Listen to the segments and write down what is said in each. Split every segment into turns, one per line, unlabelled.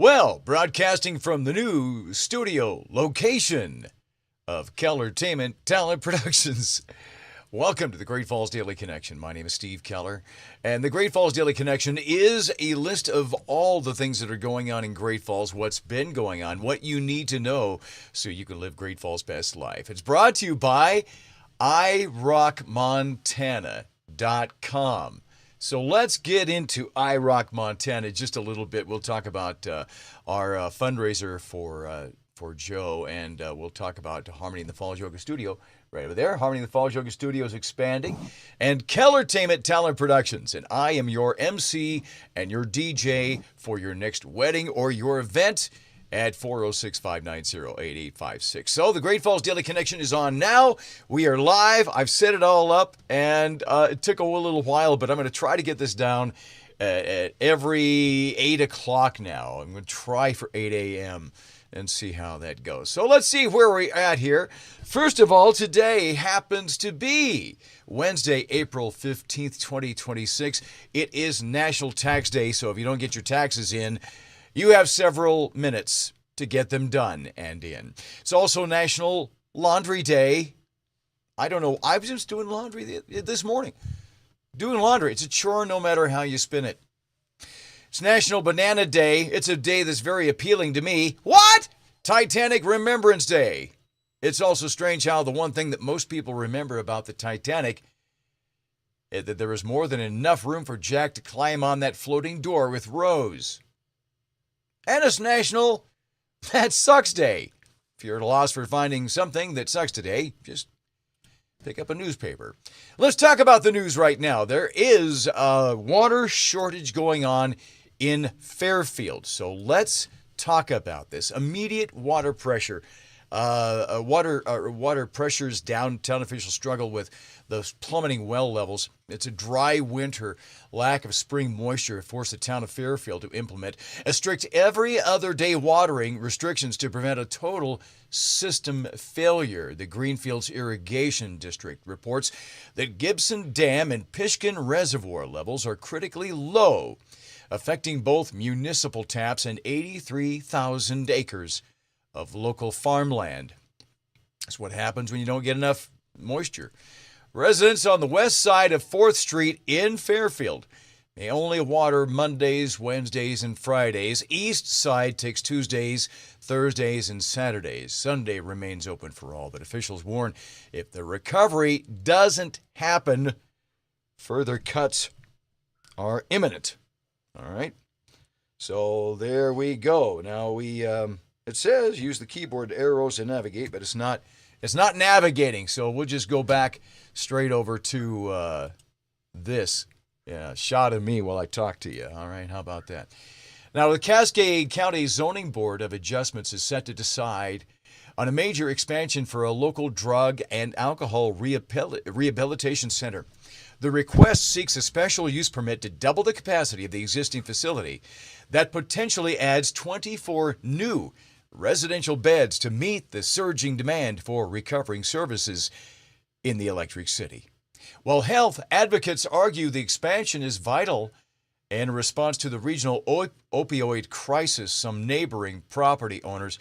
Well, broadcasting from the new studio location of Keller Talent Productions. Welcome to the Great Falls Daily Connection. My name is Steve Keller, and the Great Falls Daily Connection is a list of all the things that are going on in Great Falls, what's been going on, what you need to know so you can live Great Falls' best life. It's brought to you by iRockMontana.com. So let's get into iRock Montana just a little bit. We'll talk about our fundraiser for Joe, and we'll talk about Harmony in the Falls Yoga Studio right over there. Harmony in the Falls Yoga Studio is expanding, and Kellertainment Talent Productions. And I am your MC and your DJ for your next wedding or your event at 406-590-8856. So the Great Falls Daily Connection is on now. We are live. I've set it all up, and it took a little while, but I'm going to try to get this down at every 8 o'clock now. I'm going to try for 8 a.m. and see how that goes. So let's see where we're at here. First of all, today happens to be Wednesday, April 15th, 2026. It is National Tax Day, so if you don't get your taxes in, you have several minutes to get them done and in. It's also National Laundry Day. I don't know. I was just doing laundry this morning. Doing laundry. It's a chore no matter how you spin it. It's National Banana Day. It's a day that's very appealing to me. What? Titanic Remembrance Day. It's also strange how the one thing that most people remember about the Titanic is that there was more than enough room for Jack to climb on that floating door with Rose. And it's National That Sucks Day. If you're at a loss for finding something that sucks today, just pick up a newspaper. Let's talk about the news right now. There is a water shortage going on in Fairfield. So let's talk about this. Immediate water pressure. Water pressures down. Town officials struggle with those plummeting well levels. It's a dry winter. Lack of spring moisture forced the town of Fairfield to implement a strict every other day watering restrictions to prevent a total system failure. The Greenfields Irrigation District reports that Gibson Dam and Pishkin Reservoir levels are critically low, affecting both municipal taps and 83,000 acres of local farmland. That's what happens when you don't get enough moisture. Residents on the west side of 4th Street in Fairfield may only water Mondays, Wednesdays, and Fridays. East side takes Tuesdays, Thursdays, and Saturdays. Sunday remains open for all, but officials warn if the recovery doesn't happen, further cuts are imminent. All right? So there we go. Now it says use the keyboard arrows to navigate, but it's not navigating. So we'll just go back straight over to this shot of me while I talk to you. All right, how about that? Now, the Cascade County Zoning Board of Adjustments is set to decide on a major expansion for a local drug and alcohol rehabilitation center. The request seeks a special use permit to double the capacity of the existing facility that potentially adds 24 new residential beds to meet the surging demand for recovering services in the Electric City. While health advocates argue the expansion is vital in response to the regional opioid crisis, some neighboring property owners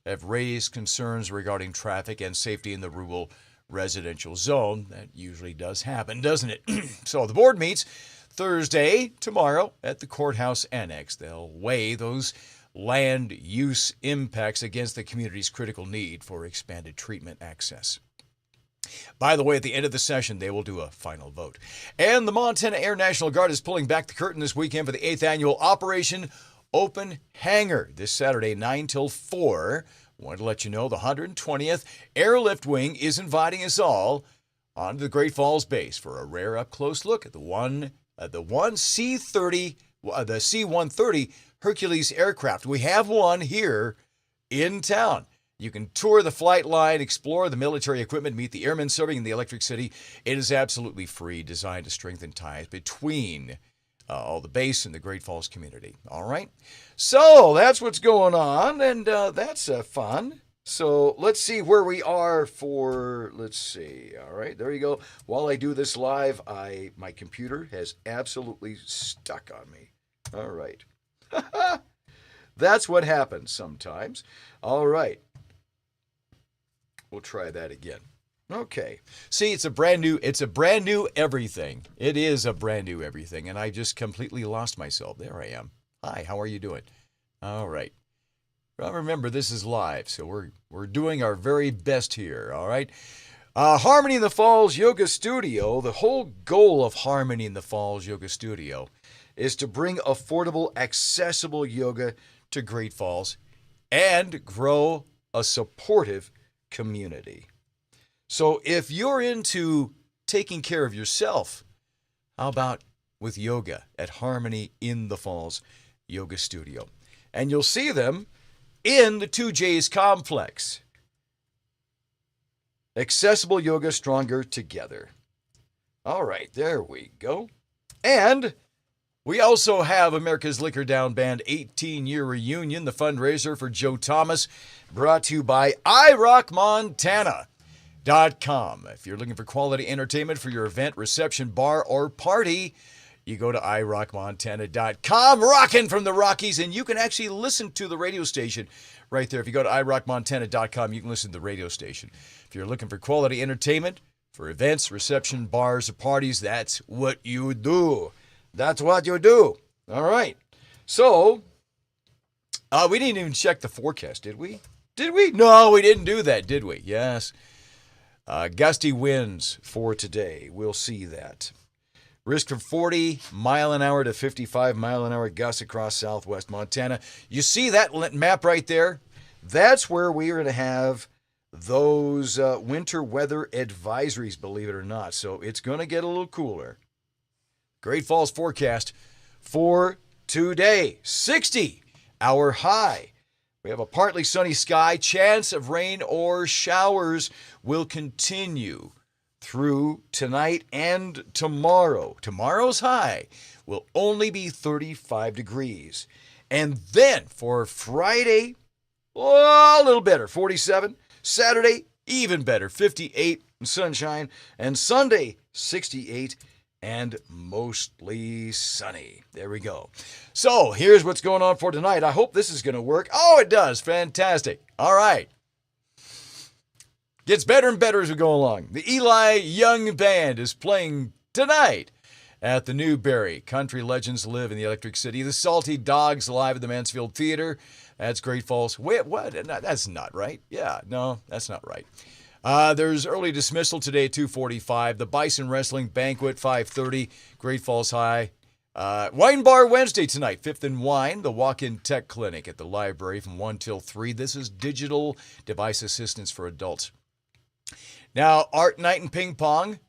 have raised concerns regarding traffic and safety in the rural residential zone. That usually does happen, doesn't it? So the board meets Thursday, tomorrow, at the courthouse annex. They'll weigh those land use impacts against the community's critical need for expanded treatment access. By the way, at the end of the session, they will do a final vote. And the Montana Air National Guard is pulling back the curtain this weekend for the 8th annual Operation Open Hangar this Saturday, 9 till 4. Wanted to let you know the 120th Airlift Wing is inviting us all onto the Great Falls base for a rare up-close look at the C-130 Hercules aircraft. We have one here in town. You can tour the flight line, explore the military equipment, meet the airmen serving in the Electric City. It is absolutely free, designed to strengthen ties between all the base and the Great Falls community. All right? So that's what's going on, and that's fun. So let's see where we are for, let's see. All right, there you go. While I do this live, my computer has absolutely stuck on me. All right. That's what happens sometimes. All right. We'll try that again. Okay. See, it's a brand new everything. It is a brand new everything. And I just completely lost myself. There I am. Hi, how are you doing? All right. Well, remember, this is live, so we're doing our very best here, all right? Harmony in the Falls Yoga Studio, the whole goal of Harmony in the Falls Yoga Studio is to bring affordable, accessible yoga to Great Falls and grow a supportive community. So if you're into taking care of yourself, how about with yoga at Harmony in the Falls Yoga Studio? And you'll see them in the 2J's complex. Accessible yoga, stronger together. All right, there we go. And we also have America's Liquor Down Band 18-year reunion, the fundraiser for Joe Thomas, brought to you by iRockMontana.com. If you're looking for quality entertainment for your event, reception, bar, or party, you go to iRockMontana.com, rocking from the Rockies, and you can actually listen to the radio station right there. If you go to iRockMontana.com, you can listen to the radio station. If you're looking for quality entertainment for events, reception, bars, or parties, that's what you do. That's what you do. All right. So, we didn't even check the forecast, did we? Did we? No, we didn't do that, did we? Yes. Gusty winds for today. We'll see that. Risk from 40 mile an hour to 55 mile an hour gusts across southwest Montana. You see that map right there? That's where we are going to have those winter weather advisories, believe it or not. So it's going to get a little cooler. Great Falls forecast for today. 60 our high. We have a partly sunny sky. Chance of rain or showers will continue through tonight and tomorrow. Tomorrow's high will only be 35 degrees. And then for Friday, a little better, 47. Saturday, even better, 58 and sunshine. And Sunday, 68 and mostly sunny. There we go. So here's what's going on for tonight. I hope this is going to work. Oh, it does. Fantastic. All right. Gets better and better as we go along. The Eli Young Band is playing tonight at the Newberry. Country legends live in the Electric City. The Salty Dogs live at the Mansfield Theater. That's Great Falls. Wait, what? No, that's not right. Yeah, no, that's not right. There's early dismissal today at 2:45. The Bison Wrestling Banquet, 5:30. Great Falls High. Wine Bar Wednesday tonight, 5th and Wine. The Walk-In Tech Clinic at the library from 1 till 3. This is digital device assistance for adults. Now, Art Night and Ping Pong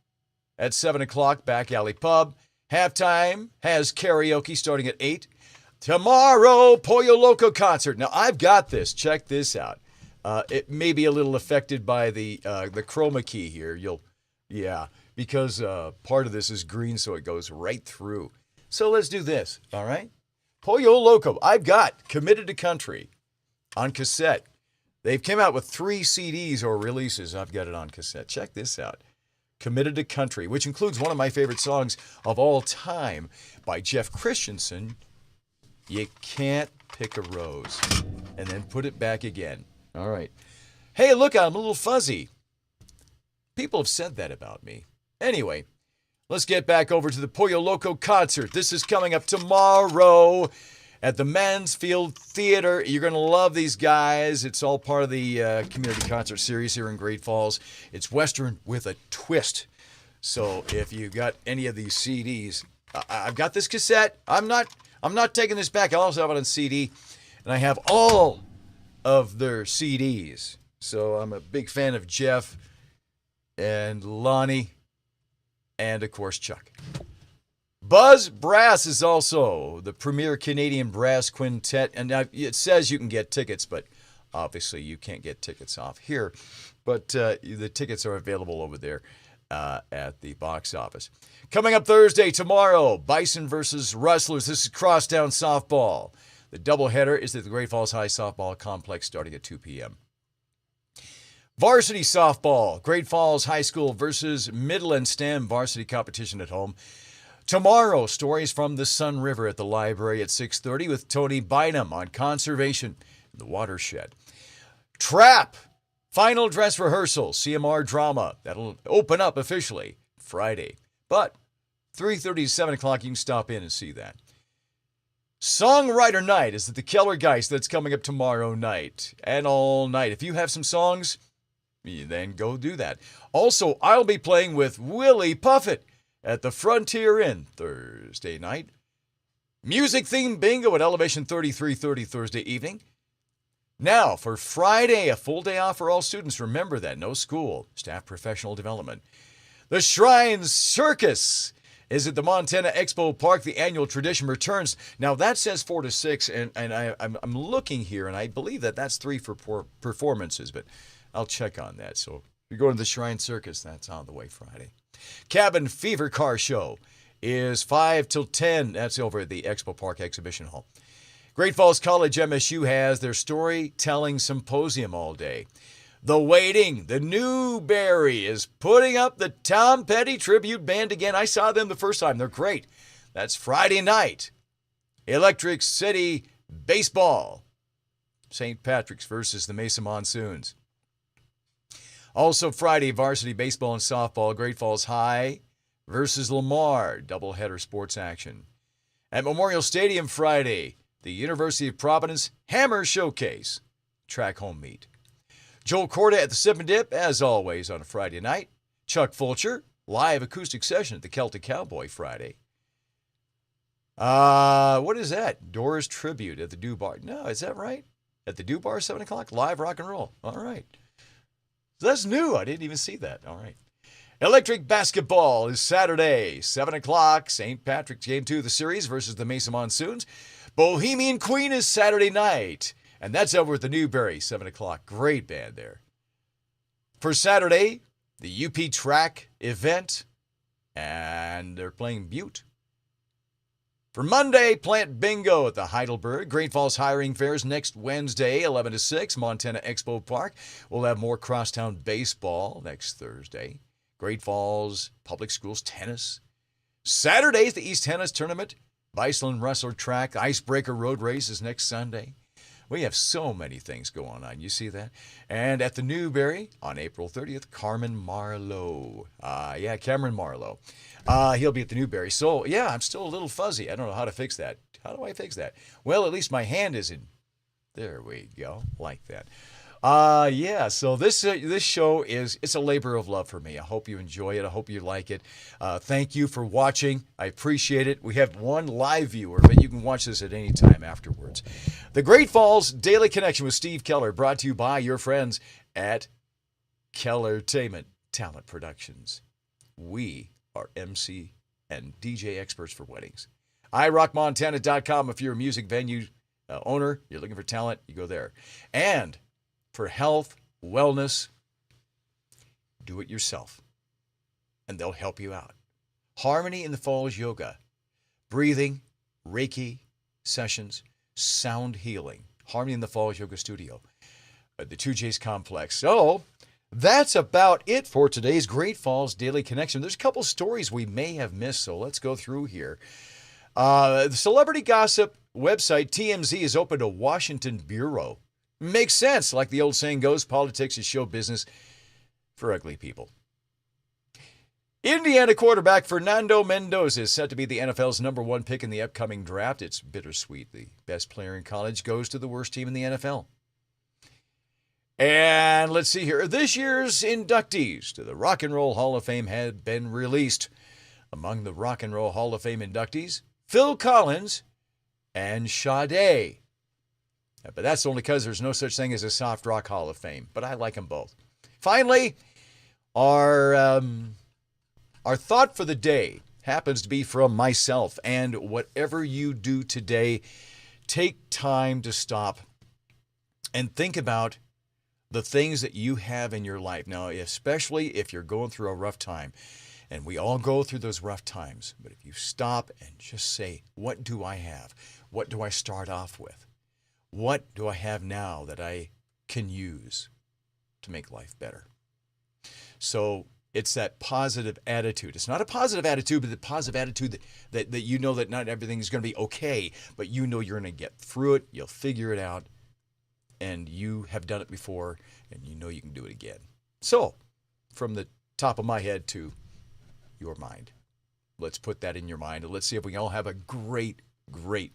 at 7 o'clock, Back Alley Pub. Halftime has karaoke starting at 8. Tomorrow, Pollo Loco concert. Now, I've got this. Check this out. It may be a little affected by the chroma key here. Because part of this is green, so it goes right through. So let's do this, all right? Pollo Loco. I've got Committed to Country on cassette. They've come out with 3 CDs or releases. I've got it on cassette. Check this out. Committed to Country, which includes one of my favorite songs of all time by Jeff Christensen, You Can't Pick a Rose. And then put it back again. All right. Hey, look, I'm a little fuzzy. People have said that about me. Anyway, let's get back over to the Pollo Loco concert. This is coming up tomorrow at the Mansfield Theater. You're going to love these guys. It's all part of the community concert series here in Great Falls. It's Western with a twist. So if you got any of these CDs, I've got this cassette. I'm not taking this back. I also have it on CD, and I have all of their CDs. So I'm a big fan of Jeff and Lonnie and, of course, Chuck. Buzz Brass is also the premier Canadian brass quintet. And now it says you can get tickets, but obviously you can't get tickets off here. But the tickets are available over there at the box office. Coming up Thursday, tomorrow, Bison versus Rustlers. This is Crosstown Softball. The doubleheader is at the Great Falls High Softball Complex starting at 2 p.m. Varsity Softball, Great Falls High School versus Midland STEM varsity competition at home. Tomorrow, stories from the Sun River at the library at 6:30 with Tony Bynum on conservation in the watershed. Trap, final dress rehearsal, CMR drama. That'll open up officially Friday. But 3:30 to 7 o'clock, you can stop in and see that. Songwriter Night is at the Keller Geist. That's coming up tomorrow night and all night. If you have some songs, then go do that. Also, I'll be playing with Willie Puffett at the Frontier Inn Thursday night. Music-themed bingo at Elevation 3330 Thursday evening. Now, for Friday, a full day off for all students. Remember that. No school. Staff professional development. The Shrine Circus is at the Montana Expo Park. The annual tradition returns. Now, that says 4 to 6, and I'm looking here, and I believe that's 3 for performances, but I'll check on that. So if you're going to the Shrine Circus, that's on the way Friday. Cabin Fever Car Show is 5 till 10. That's over at the Expo Park Exhibition Hall. Great Falls College MSU has their storytelling symposium all day. The Waiting, the Newberry, is putting up the Tom Petty Tribute Band again. I saw them the first time. They're great. That's Friday night. Electric City Baseball. St. Patrick's versus the Mesa Monsoons. Also Friday, varsity baseball and softball. Great Falls High versus Lamar. Doubleheader sports action. At Memorial Stadium Friday, the University of Providence Hammer Showcase. Track home meet. Joel Corda at the Sip and Dip, as always, on a Friday night. Chuck Fulcher, live acoustic session at the Celtic Cowboy Friday. What is that? Doors Tribute at the Do Bar. No, is that right? At the Do Bar, 7 o'clock, live rock and roll. All right. That's new. I didn't even see that. All right. Electric Basketball is Saturday, 7 o'clock. St. Patrick's Game 2 of the series versus the Mesa Monsoons. Bohemian Queen is Saturday night. And that's over at the Newberry, 7 o'clock. Great band there. For Saturday, the UP Track event, and they're playing Butte. For Monday, Plant Bingo at the Heidelberg. Great Falls Hiring Fairs next Wednesday, 11 to 6, Montana Expo Park. We'll have more crosstown baseball next Thursday. Great Falls Public Schools tennis. Saturday's the East Tennis Tournament. Viceland Wrestler Track. Icebreaker Road Race is next Sunday. We have so many things going on. You see that? And at the Newberry on April 30th, Carmen Marlowe. Cameron Marlowe. He'll be at the Newberry. So, yeah, I'm still a little fuzzy. I don't know how to fix that. How do I fix that? Well, at least my hand is in. There we go. Like that. So this show it's a labor of love for me. I hope you enjoy it. I hope you like it. Thank you for watching. I appreciate it. We have one live viewer, but you can watch this at any time afterwards. The Great Falls Daily Connection with Steve Keller, brought to you by your friends at Kellertainment Talent Productions. We are MC and DJ experts for weddings. iRockMontana.com. If you're a music venue owner, you're looking for talent, you go there. And for health, wellness, do it yourself, and they'll help you out. Harmony in the Falls Yoga, breathing, Reiki sessions, sound healing. Harmony in the Falls Yoga Studio, the 2J's Complex. So that's about it for today's Great Falls Daily Connection. There's a couple stories we may have missed, so let's go through here. The celebrity gossip website TMZ is open to Washington Bureau. Makes sense. Like the old saying goes, politics is show business for ugly people. Indiana quarterback Fernando Mendoza is set to be the NFL's #1 pick in the upcoming draft. It's bittersweet. The best player in college goes to the worst team in the NFL. And let's see here. This year's inductees to the Rock and Roll Hall of Fame have been released. Among the Rock and Roll Hall of Fame inductees, Phil Collins and Sade. But that's only because there's no such thing as a soft rock Hall of Fame. But I like them both. Finally, our thought for the day happens to be from myself. And whatever you do today, take time to stop and think about the things that you have in your life. Now, especially if you're going through a rough time. And we all go through those rough times. But if you stop and just say, what do I have? What do I start off with? What do I have now that I can use to make life better? So It's that positive attitude. It's not a positive attitude, but the positive attitude that you know that not everything is going to be okay, but you know you're going to get through it. You'll figure it out, and you have done it before, and you know you can do it again. So, from the top of my head to your mind, let's put that in your mind, and let's see if we can all have a great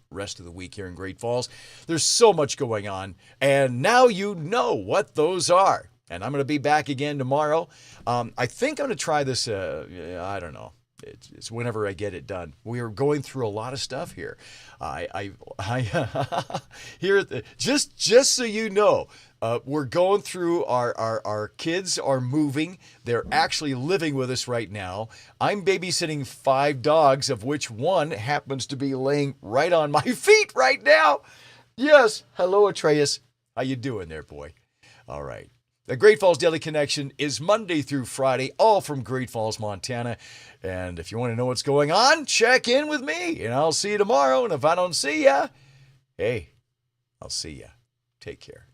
rest of the week here in Great Falls. There's so much going on, and now you know what those are. And I'm going to be back again tomorrow. I think I'm going to try this. I don't know. It's whenever I get it done. We are going through a lot of stuff here. Here just so you know, we're going through our kids are moving. They're actually living with us right now. I'm babysitting 5 dogs, of which one happens to be laying right on my feet right now. Yes. Hello, Atreus. How you doing there, boy? All right. The Great Falls Daily Connection is Monday through Friday, all from Great Falls, Montana. And if you want to know what's going on, check in with me, and I'll see you tomorrow. And if I don't see ya, hey, I'll see ya. Take care.